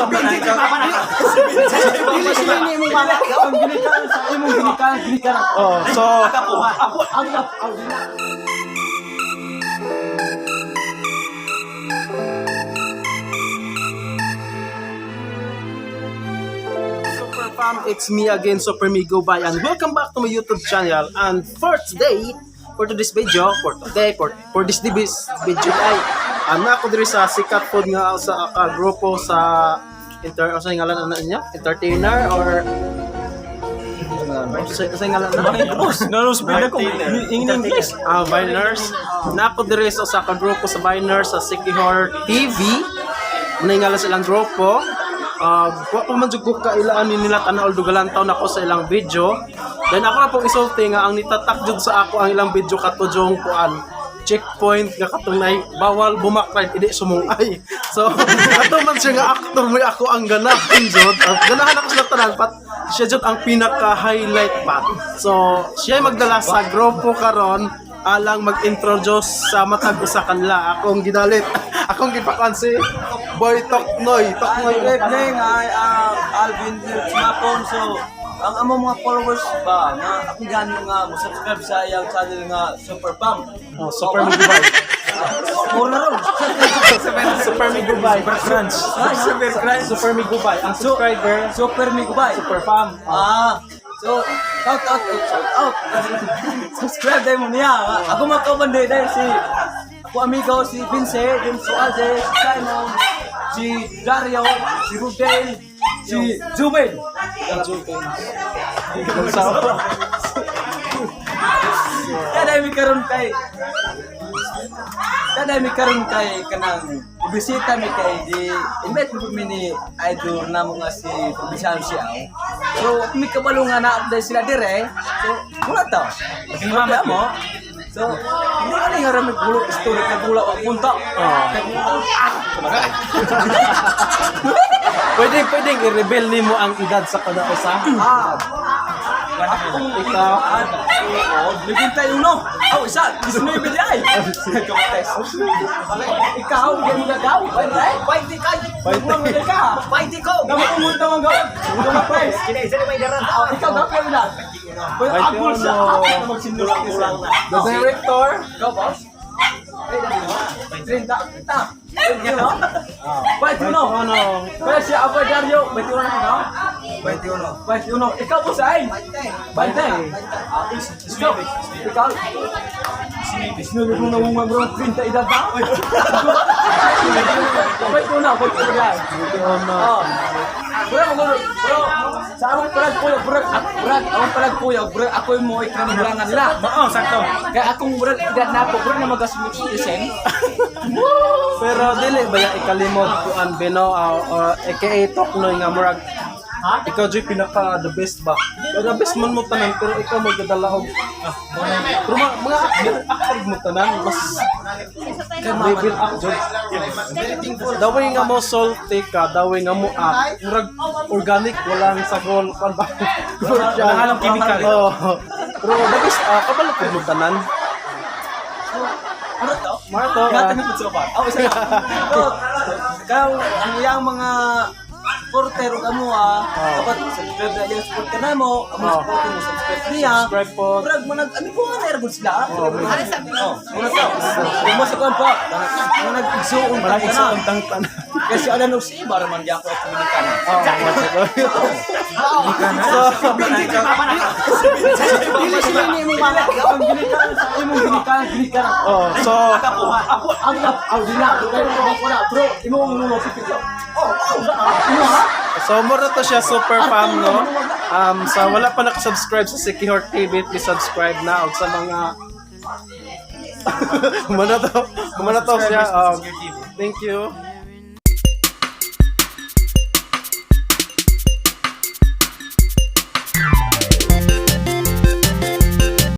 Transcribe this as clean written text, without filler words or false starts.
Ini mo ba? Ang ginikaran sa imong ginikaran. Oh, so Super fam, it's me again, Super Migo Bay, and welcome back to my YouTube channel. And for today, for today's video, for this video ay ako diri sa sikat pod nga sa grupo sa sa ngalan na niya, entertainer or sa ngalan na in English, Viners. Na ako diri sa grupo sa Viners sa Sikihor TV. Ngalan silang grupo. Wa pa man jud ko kailaan nila tanaw dugalantaw nako sa ilang video. Then ako na pong isulti nga ang nitatak jud sa ako ang ilang video katujong kuan checkpoint nga katunay bawal bumakray idi sumungay. So ato man siya nga actor mo ako ang ganahan jud. Ganahan ako sa tanan pat siya jud ang pinaka highlight pa. So siya magdala sa grupo karon alang mag-introduce sa matag usa kanila. Akong gidalit. Akong gipakuan si Boy Toknoy. Good evening, I am Alvin Mapon. So, ang among mga followers ba nga akong gani nga mo subscribe sa iyang channel nga Super Pam. Oh, Super Migubay. Muna ron. Super Migubay. Super Migubay. Ang subscriber Super Migubay. Super Fam. So, shout out. Subscribe tayo mo niya. Ako magkabandi dahil si ako amigo, si Vince, si Alze, si Simon, si Dario, si Rudel, si Jubel. Kada mi karon kay kanang bisita mi kay di invite mo ni idol namo nga si Provincial siya. So mi kabalo nga na sila dire. So wala ta. Mama mo. So hindi ka nga ramig gulo story ka gula og punta. Pwedeng i-reveal nimo ang edad sa kada usa. Ikaw, nagintay uno. Isa, disnoy biday. Ikaw, yan gagaw. Pwede ka. Pwede ko. Gamit mo munta mong gawin. Gamit price. Ikaw, gapil na. Agul siya. Magsindulang na. The director. Ikaw, boss. Trinta. Pwede uno. Kaya siya, Apo Dario. Pwede uno na. 21. Ikaw po saan? 20. Ikaw? Sinunod mo na mga bro, 30 edad ba? Pwede ko na. Bro, sa among palag kuya, bro, ako yung mo ikananglangan nila. Oo, sakto. Kaya akong bro, edad na ako, bro, na mag-asumit isen. Pero dili ba yung ikalimot kuan Beno or aka Toknoy nga murag ikaw Joy pinaka the best ba? The best man mo tanan pero ikaw magdadala og pero mga actor mo tanan mas reveal up Joy. Daway nga mo salty ka, daway nga mo murag organic walang sagol kan ba? Walang chemical. Pero the best kabalo pud mo tanan. Marto. Gata na po sa pa. Isa na. Kaya ang iyang mga supporter ka mo dapat subscribe na yung support ka na mo, ang mga supporter mo subscribe niya. Subscribe po. Murag mo ano po nga na-airable sila? Muna to. Kung masakon pa, mga nag-igsuon Malaki ka sa na. untang tan. Kasi alam nung si Ibar man di ako at Dominicana. Ini mo ba? Ang ginikaran sa imong ginikaran. So Ang dila, bro, imong nuno si Pito. So mura to siya super fam no. Sa wala pa naka-subscribe sa Sikihor TV, please subscribe na og sa mga Kumana to siya. Thank you.